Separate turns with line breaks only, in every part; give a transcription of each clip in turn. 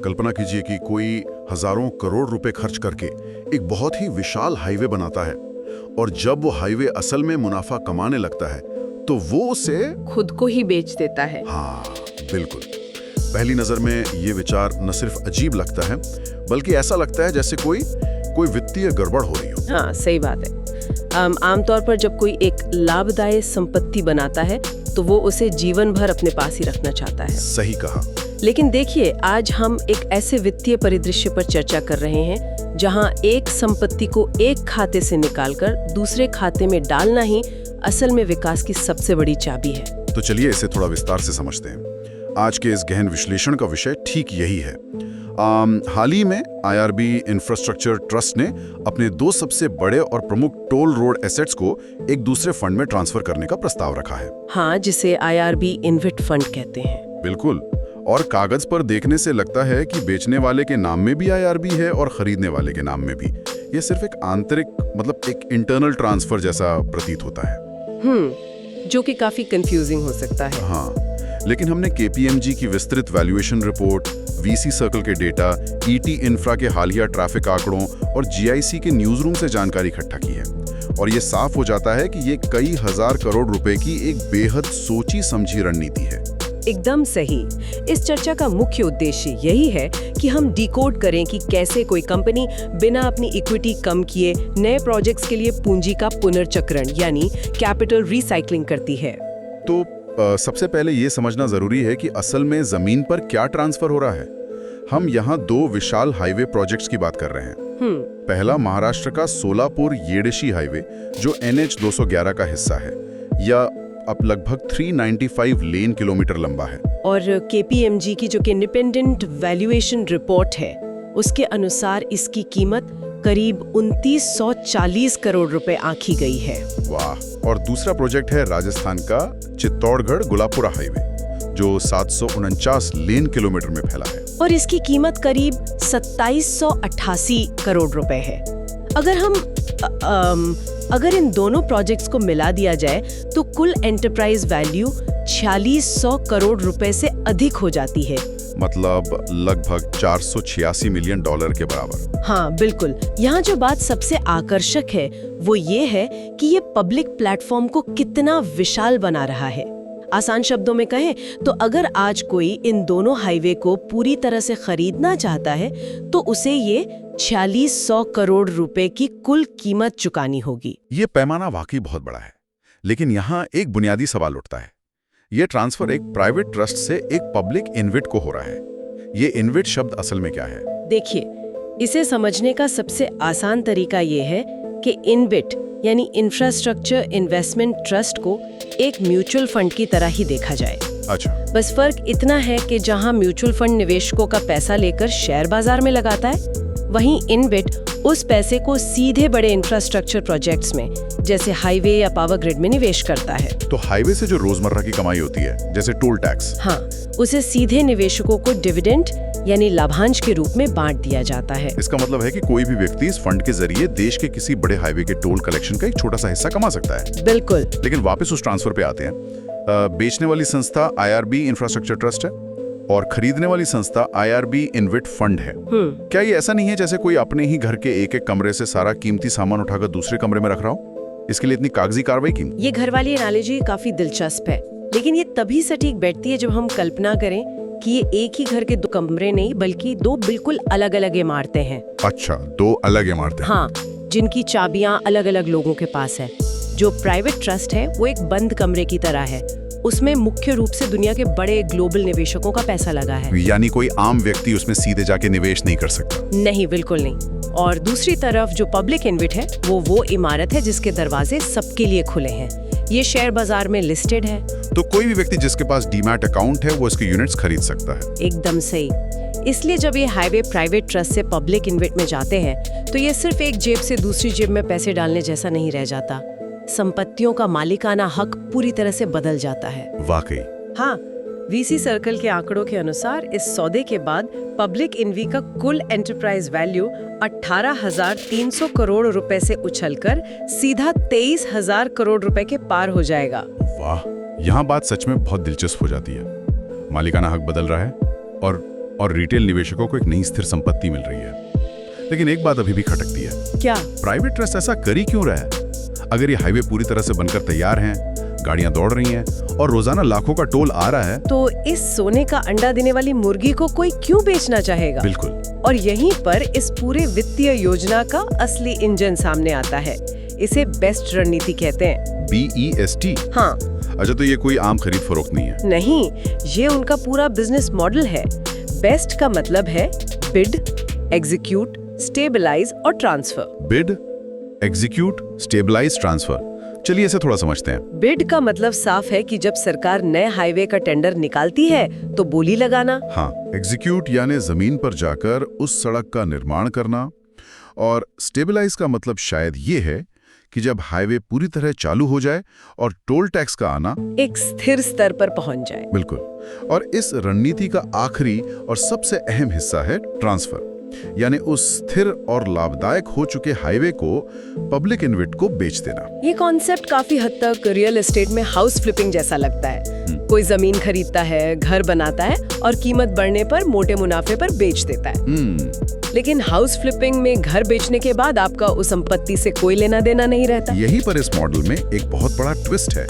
कल्पना कीजिए कि कोई हजारों करोड़ रुपए खर्च करके एक बहुत ही विशाल हाईवे बनाता है और जब वो हाईवे असल में मुनाफा कमाने लगता है तो वो उसे
खुद को ही बेच देता है।
हाँ, बिल्कुल। पहली नजर में ये विचार न सिर्फ अजीब लगता है बल्कि ऐसा लगता है जैसे कोई वित्तीय गड़बड़ हो रही हो।
हाँ, सही बात है। आमतौर पर जब कोई एक लाभदायक संपत्ति बनाता है तो वो उसे जीवन भर अपने पास ही रखना चाहता है।
सही कहा।
लेकिन देखिए, आज हम एक ऐसे वित्तीय परिदृश्य पर चर्चा कर रहे हैं जहां एक संपत्ति को एक खाते से निकालकर दूसरे खाते में डालना ही असल में विकास की सबसे बड़ी चाबी है।
तो चलिए इसे थोड़ा विस्तार से समझते हैं। आज के इस गहन विश्लेषण का विषय ठीक यही है। हाल ही में आईआरबी इंफ्रास्ट्रक्चर ट्रस्ट ने अपने 2 सबसे बड़े और प्रमुख टोल रोड एसेट्स को एक दूसरे फंड में ट्रांसफर करने का प्रस्ताव रखा है।
हाँ, जिसे आईआरबी इन्वेट फंड कहते हैं।
बिल्कुल। और कागज पर देखने से लगता है कि बेचने वाले के नाम में भी आईआरबी है और खरीदने वाले के नाम में भी। ये सिर्फ एक आंतरिक एक इंटरनल ट्रांसफर जैसा प्रतीत होता है।
जो कि काफी कंफ्यूजिंग हो सकता है।
हाँ, लेकिन हमने केपीएमजी की विस्तृत वैल्यूएशन रिपोर्ट, वीसी सर्कल के डेटा, ईटी इंफ्रा के हालिया ट्रैफिक आंकड़ों और जीआईसी के न्यूज रूम से जानकारी इकट्ठा की है और ये साफ हो जाता है कि ये कई हजार करोड़ रुपए की एक बेहद सोची समझी रणनीति है।
एकदम सही। इस चर्चा का मुख्य उद्देश्य यही है कि हम डिकोड करें कि कैसे कोई कंपनी बिना अपनी इक्विटी कम किए नए प्रोजेक्ट्स के लिए पूंजी का पुनर्चक्रण यानी कैपिटल रिसाइकलिंग करती है।
तो सबसे पहले ये समझना जरूरी है कि असल में जमीन पर क्या ट्रांसफर हो रहा है। हम यहाँ 2 विशाल हाईवे प्रोजेक्ट्स की बात कर रहे हैं। पहला महाराष्ट्र का सोलापुर येडेशी हाईवे जो NH 211 का हिस्सा है, या अब लगभग 395 लेन किलोमीटर लंबा है। और
केपीएमजी की जो कि इंडिपेंडेंट वैल्यूएशन रिपोर्ट है उसके अनुसार इसकी कीमत करीब 2940 करोड़ रुपए आंकी गई है।
वाह। और दूसरा प्रोजेक्ट है राजस्थान का चित्तौड़गढ़ गुलापुरा हाईवे जो 749 लेन किलोमीटर में फैला है
और इसकी कीमत करीब 2788 करोड़ रुपए है। अगर इन दोनों प्रोजेक्ट्स को मिला दिया जाए तो कुल एंटरप्राइज वैल्यू 4600 करोड़ रुपए से अधिक हो जाती है।
मतलब लगभग $486 मिलियन के बराबर।
हाँ, बिल्कुल। यहाँ जो बात सबसे आकर्षक है वो ये है कि ये पब्लिक प्लेटफॉर्म को कितना विशाल बना रहा है। आसान शब्दों में कहें तो अगर आज कोई इन दोनों हाईवे को पूरी तरह से खरीदना चाहता है तो उसे ये 4600 करोड़ रुपए की कुल कीमत चुकानी होगी।
ये पैमाना वाकई बहुत बड़ा है, लेकिन यहाँ एक बुनियादी सवाल उठता है। ये ट्रांसफर एक प्राइवेट ट्रस्ट से एक पब्लिक इन्वेट को हो रहा है। ये इन्वेट शब्द असल में क्या है?
देखिए, इसे समझने का सबसे आसान तरीका ये है कि इन्वेट यानी इंफ्रास्ट्रक्चर इन्वेस्टमेंट ट्रस्ट को एक म्यूचुअल फंड की तरह ही देखा जाए।
अच्छा।
बस फर्क इतना है कि जहां म्यूचुअल फंड निवेशकों का पैसा लेकर शेयर बाजार में लगाता है, वहीं इन्वेट उस पैसे को सीधे बड़े इंफ्रास्ट्रक्चर प्रोजेक्ट्स में जैसे हाईवे या पावर ग्रिड में निवेश करता है।
तो हाईवे से जो रोजमर्रा की कमाई होती है जैसे टोल टैक्स,
हाँ, उसे सीधे निवेशकों को डिविडेंड यानी लाभांश के रूप में बांट दिया जाता है।
इसका मतलब है कि कोई भी व्यक्ति इस फंड के जरिए देश के किसी बड़े हाईवे के टोल कलेक्शन का एक छोटा सा हिस्सा कमा सकता है।
बिल्कुल।
लेकिन वापस उस ट्रांसफर पे आते हैं। बेचने वाली संस्था आईआरबी इंफ्रास्ट्रक्चर ट्रस्ट है और खरीदने वाली संस्था आईआरबी इन्वेट फंड है। क्या ये ऐसा नहीं है जैसे कोई अपने ही घर के एक कमरे से सारा कीमती सामान उठाकर दूसरे कमरे में रख रहा हो? इसके लिए इतनी कागजी कार्रवाई क्यों?
ये घर वाली एनालॉजी काफी दिलचस्प है, लेकिन ये तभी सटीक बैठती है जब हम कल्पना करें कि ये एक ही घर के 2 कमरे नहीं बल्कि 2 बिल्कुल अलग अलग इमारतें हैं।
अच्छा, 2 अलग इमारतें?
हाँ, जिनकी चाबियां अलग अलग लोगों के पास है। जो प्राइवेट ट्रस्ट है वो एक बंद कमरे की तरह है, उसमें मुख्य रूप से दुनिया के बड़े ग्लोबल निवेशकों का पैसा लगा है।
यानी कोई आम व्यक्ति उसमें सीधे जाके निवेश नहीं कर सकता?
नहीं, बिल्कुल नहीं। और दूसरी तरफ जो पब्लिक इन्वेट है वो इमारत है जिसके दरवाजे सबके लिए खुले हैं। ये शेयर बाजार में लिस्टेड है,
तो कोई भी व्यक्ति जिसके पास डीमैट अकाउंट है वो इसके यूनिट्स खरीद सकता है।
एकदम सही। इसलिए जब ये हाईवे प्राइवेट ट्रस्ट से पब्लिक इन्वेट में जाते हैं तो ये सिर्फ एक जेब से दूसरी जेब में पैसे डालने जैसा नहीं रह जाता। संपत्तियों का मालिकाना हक पूरी तरह से बदल जाता है।
वाकई।
हाँ, वीसी सर्कल के आंकड़ों के अनुसार इस सौदे के बाद पब्लिक इन्वी का कुल एंटरप्राइज वैल्यू 18,300 करोड़ रुपए से उछलकर सीधा 23,000 करोड़ रुपए के पार हो जाएगा।
वाह, यहाँ बात सच में बहुत दिलचस्प हो जाती है। मालिकाना हक बदल रहा है और और रिटेल निवेशकों को एक नई स्थिर संपत्ति मिल रही है। लेकिन एक बात अभी भी खटकती है,
क्या?
प्राइवेट ट्रस्ट ऐसा कर ही क्यों रहा है? अगर ये हाईवे पूरी तरह से बनकर तैयार हैं, गाड़ियां दौड़ रही हैं और रोजाना लाखों का टोल आ रहा है,
तो इस सोने का अंडा देने वाली मुर्गी को कोई क्यों बेचना चाहेगा?
बिल्कुल।
और यहीं पर इस पूरे वित्तीय योजना का असली इंजन सामने आता है। इसे बेस्ट रणनीति कहते हैं।
BEST।
हाँ।
अच्छा, तो ये कोई आम खरीद फरोख्त नहीं है?
नहीं, ये उनका पूरा बिजनेस मॉडल है। बेस्ट का मतलब है बिड, एग्जीक्यूट, स्टेबलाइज और transfer.
Bid, execute, stabilize, transfer. चलिए इसे थोड़ा समझते हैं।
बिड का मतलब साफ है कि जब सरकार नए हाईवे का टेंडर निकालती है तो बोली लगाना।
हाँ, एग्जीक्यूट यानी जमीन पर जाकर उस सड़क का निर्माण करना, और स्टेबलाइज का मतलब शायद ये है कि जब हाईवे पूरी तरह चालू हो जाए और टोल टैक्स का आना
एक स्थिर स्तर पर पहुंच जाए।
बिल्कुल। और इस रणनीति का आखिरी और सबसे अहम हिस्सा है ट्रांसफर, यानी उस स्थिर और लाभदायक हो चुके हाईवे को पब्लिक इन्वेट को बेच देना।
ये कॉन्सेप्ट काफी हद तक रियल एस्टेट में हाउस फ्लिपिंग जैसा लगता है। कोई जमीन खरीदता है, घर बनाता है और कीमत बढ़ने पर मोटे मुनाफे पर बेच देता है। लेकिन हाउस फ्लिपिंग में घर बेचने के बाद आपका उस संपत्ति से कोई लेना देना नहीं रहता।
यहीं पर इस मॉडल में एक बहुत बड़ा ट्विस्ट है।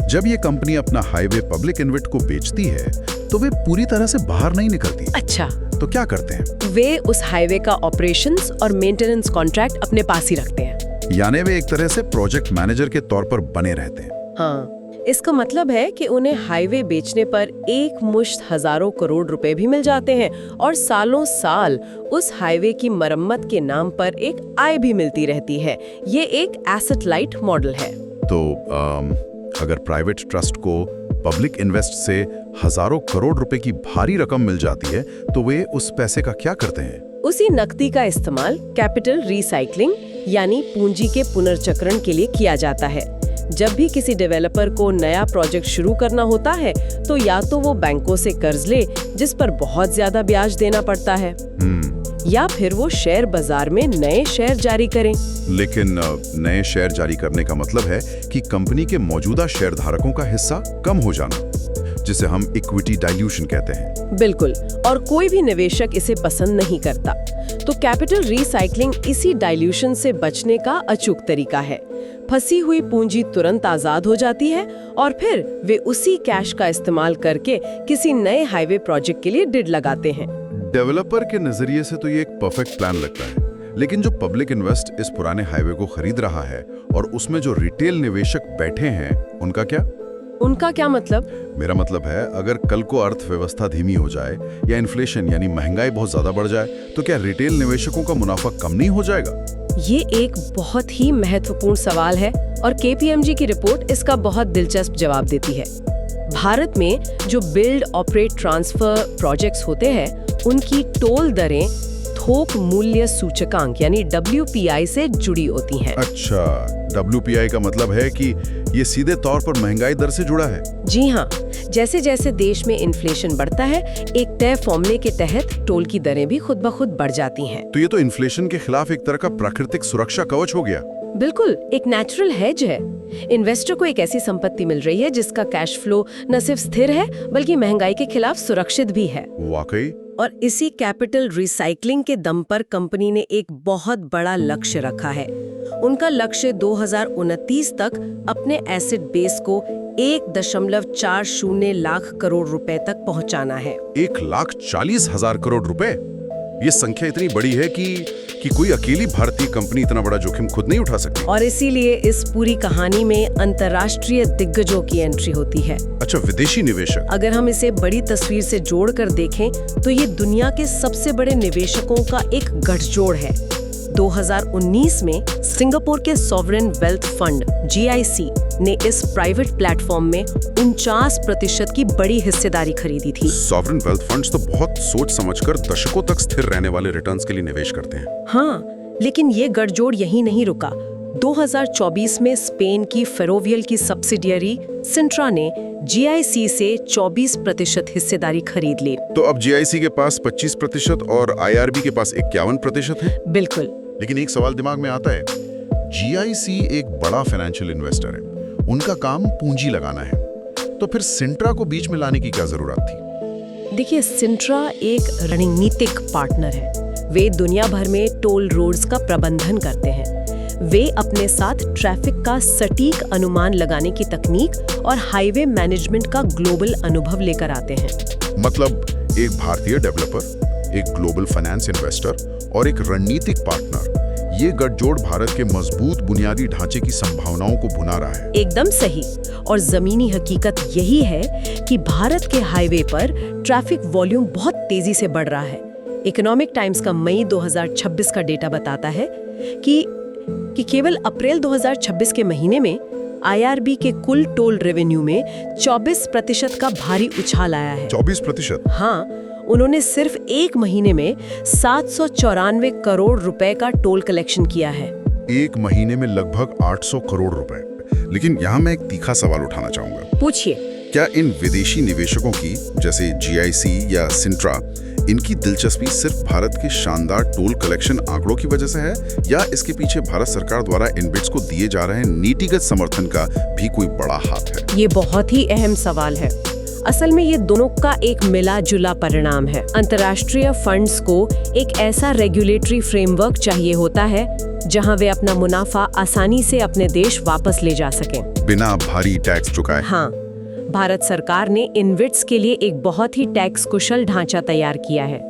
जब ये कंपनी अपना हाईवे पब्लिक इन्वेट को बेचती है तो वे पूरी तरह से बाहर नहीं निकलती।
अच्छा,
तो क्या करते हैं?
वे उस हाईवे का ऑपरेशंस और मेंटेनेंस कॉन्ट्रैक्ट अपने पास ही रखते हैं।
यानी वे एक तरह से प्रोजेक्ट मैनेजर के तौर पर बने रहते हैं।
हाँ, इसका मतलब है कि उन्हें हाईवे बेचने पर एक मुश्त हजारों करोड़ रुपए भी मिल जाते हैं और सालों साल उस हाईवे की मरम्मत के नाम पर एक आय भी मिलती रहती है। ये एक एसेट लाइट मॉडल है।
तो अगर प्राइवेट ट्रस्ट को पब्लिक इन्वेस्ट से हजारों करोड़ रुपए की भारी रकम मिल जाती है तो वे उस पैसे का क्या करते हैं?
उसी नकदी का इस्तेमाल कैपिटल रिसाइकलिंग यानी पूंजी के पुनर्चक्रण के लिए किया जाता है। जब भी किसी डेवलपर को नया प्रोजेक्ट शुरू करना होता है तो या तो वो बैंकों से कर्ज ले जिस पर बहुत ज्यादा ब्याज देना पड़ता है, या फिर वो शेयर बाजार में नए शेयर जारी करें।
लेकिन नए शेयर जारी करने का मतलब है कि कंपनी के मौजूदा शेयर धारकों का हिस्सा कम हो जाना, जिसे हम इक्विटी डाइल्यूशन कहते हैं।
बिल्कुल, और कोई भी निवेशक इसे पसंद नहीं करता। तो कैपिटल रिसाइकलिंग इसी डाइल्यूशन से बचने का अचूक तरीका है। फंसी हुई पूंजी तुरंत आजाद हो जाती है और फिर वे उसी कैश का इस्तेमाल करके किसी नए हाईवे प्रोजेक्ट के लिए डिड लगाते हैं।
डेवलपर के नजरिए से तो ये एक परफेक्ट प्लान लगता है, लेकिन जो पब्लिक इन्वेस्ट इस पुराने हाईवे को खरीद रहा है और उसमें जो रिटेल निवेशक बैठे हैं, उनका क्या?
उनका क्या मतलब?
मेरा मतलब है, अगर कल को अर्थव्यवस्था धीमी हो जाए या इन्फ्लेशन यानी महंगाई बहुत ज्यादा बढ़ जाए तो क्या रिटेल निवेशकों का मुनाफा कम नहीं हो जाएगा?
ये एक बहुत ही महत्वपूर्ण सवाल है और KPMG की रिपोर्ट इसका बहुत दिलचस्प जवाब देती है। भारत में जो बिल्ड ऑपरेट ट्रांसफर प्रोजेक्ट्स होते हैं उनकी टोल दरें थोक मूल्य सूचकांक यानी WPI से जुड़ी होती हैं।
अच्छा, WPI का मतलब है कि ये सीधे तौर पर महंगाई दर से जुड़ा है?
जी हाँ, जैसे जैसे देश में इन्फ्लेशन बढ़ता है एक तय फॉर्मूले के तहत टोल की दरें भी खुद ब खुद बढ़ जाती हैं।
तो ये तो इन्फ्लेशन के खिलाफ एक तरह का प्राकृतिक सुरक्षा कवच हो गया।
बिल्कुल, एक नेचुरल हेज है। इन्वेस्टर को एक ऐसी संपत्ति मिल रही है जिसका कैश फ्लो न सिर्फ स्थिर है बल्कि महंगाई के खिलाफ सुरक्षित भी है।
वाकई।
और इसी कैपिटल रिसाइकलिंग के दम पर कंपनी ने एक बहुत बड़ा लक्ष्य रखा है। उनका लक्ष्य 2029 तक अपने एसेट बेस को 1.40 लाख करोड़ रुपए तक पहुंचाना है।
1,40,000 करोड़ रुपए? ये संख्या इतनी बड़ी है कि कोई अकेली भारतीय कंपनी इतना बड़ा जोखिम खुद नहीं उठा सकती।
और इसीलिए इस पूरी कहानी में अंतर्राष्ट्रीय दिग्गजों की एंट्री होती है।
अच्छा, विदेशी निवेशक?
अगर हम इसे बड़ी तस्वीर से जोड़कर देखें तो ये दुनिया के सबसे बड़े निवेशकों का एक गठजोड़ है। 2019 में सिंगापुर के सॉवरेन वेल्थ फंड GIC ने इस प्राइवेट प्लेटफॉर्म में 49% की बड़ी हिस्सेदारी खरीदी थी।
सॉवरेन वेल्थ फंड्स तो बहुत सोच समझकर दशकों तक स्थिर रहने वाले रिटर्न्स के लिए निवेश करते हैं।
हाँ, लेकिन ये गठजोड़ यहीं नहीं रुका। 2024 में स्पेन की फेरोवियल की सब्सिडियरी सिंट्रा ने GIC से 24% हिस्सेदारी खरीद ली।
तो अब GIC के पास 25% और IRB के पास 51% है।
बिल्कुल।
लेकिन एक सवाल दिमाग में आता है, GIC एक बड़ा फाइनेंशियल इन्वेस्टर है, उनका काम पूंजी लगाना है, तो फिर सिंट्रा को बीच में लाने की क्या जरूरत थी?
देखिए, सिंट्रा एक रणनीतिक पार्टनर है। वे दुनिया भर में टोल रोड्स का प्रबंधन करते हैं। वे अपने साथ ट्रैफिक का सटीक अनुमान लगाने की तकनीक और हाईवे मैनेजमेंट का ग्लोबल अनुभव लेकर आते हैं।
मतलब एक भारतीय डेवलपर, एक ग्लोबल फाइनेंस इन्वेस्टर और एक रणनीतिक पार्टनर, ये गठजोड़ भारत के मजबूत बुनियादी ढांचे की संभावनाओं को भुना रहा है।
एकदम सही। और जमीनी हकीकत यही है कि भारत के हाईवे पर ट्रैफिक वॉल्यूम बहुत तेजी से बढ़ रहा है। इकोनॉमिक टाइम्स का मई 2026 का डेटा बताता है कि केवल अप्रैल 2026 के महीने में IRB के कुल टोल रेवेन्यू में 24% का भारी उछाल आया है।
24%?
हाँ, उन्होंने सिर्फ एक महीने में 794 करोड़ रुपए का टोल कलेक्शन किया है।
एक महीने में लगभग 800 करोड़ रुपए। लेकिन यहाँ मैं एक तीखा सवाल उठाना चाहूंगा।
पूछिए।
क्या इन विदेशी निवेशकों की, जैसे GIC या सिंट्रा, इनकी दिलचस्पी सिर्फ भारत के शानदार टोल कलेक्शन आंकड़ों की वजह से है, या इसके पीछे भारत सरकार द्वारा इनबिट्स को दिए जा रहे नीतिगत समर्थन का भी कोई बड़ा हाथ है?
ये बहुत ही अहम सवाल है। असल में ये दोनों का एक मिला जुला परिणाम है। अंतर्राष्ट्रीय फंड्स को एक ऐसा रेगुलेटरी फ्रेमवर्क चाहिए होता है जहां वे अपना मुनाफा आसानी से अपने देश वापस ले जा सकें,
बिना भारी टैक्स चुकाए।
हाँ, भारत सरकार ने इनविट्स के लिए एक बहुत ही टैक्स कुशल ढांचा तैयार किया है।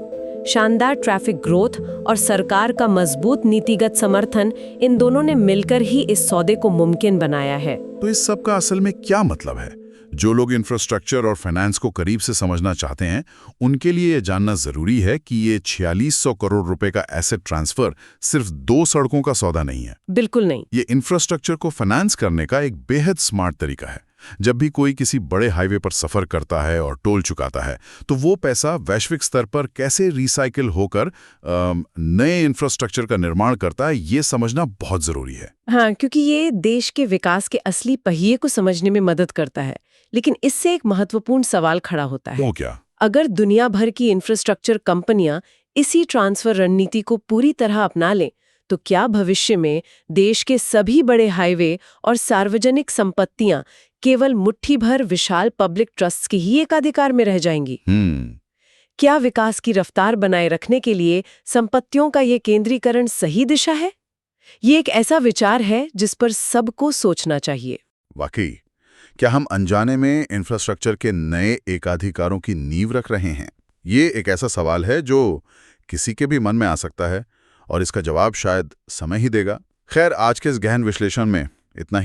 शानदार ट्रैफिक ग्रोथ और सरकार का मजबूत नीतिगत समर्थन, इन दोनों ने मिलकर ही इस सौदे को मुमकिन बनाया है।
तो इस सब का असल में क्या मतलब है? जो लोग इंफ्रास्ट्रक्चर और फाइनेंस को करीब से समझना चाहते हैं, उनके लिए ये जानना जरूरी है कि ये 4600 करोड़ रुपए का एसेट ट्रांसफर सिर्फ 2 सड़कों का सौदा नहीं है।
बिल्कुल नहीं।
ये इंफ्रास्ट्रक्चर को फाइनेंस करने का एक बेहद स्मार्ट तरीका है। जब भी कोई किसी बड़े हाईवे पर सफर करता है और टोल चुकाता है, तो वो पैसा वैश्विक स्तर पर कैसे रिसाइकिल होकर नए इंफ्रास्ट्रक्चर का निर्माण करता है, ये समझना बहुत जरूरी है।
हाँ, क्योंकि ये देश के विकास के असली पहिए को समझने में मदद करता है। लेकिन इससे एक महत्वपूर्ण सवाल खड़ा होता है।
वो क्या?
अगर दुनिया भर की इंफ्रास्ट्रक्चर कंपनियां इसी ट्रांसफर रणनीति को पूरी तरह अपना लें, तो क्या भविष्य में देश के सभी बड़े हाईवे और सार्वजनिक संपत्तियां केवल मुट्ठी भर विशाल पब्लिक ट्रस्ट के ही एकाधिकार में रह जाएंगी? क्या विकास की रफ्तार बनाए रखने के लिए संपत्तियों का ये केंद्रीकरण सही दिशा है? ये एक ऐसा विचार है जिस पर सबको सोचना चाहिए।
वाकई, क्या हम अनजाने में इंफ्रास्ट्रक्चर के नए एकाधिकारों की नींव रख रहे हैं? ये एक ऐसा सवाल है जो किसी के भी मन में आ सकता है, और इसका जवाब शायद समय ही देगा। खैर, आज के इस गहन विश्लेषण में इतना ही।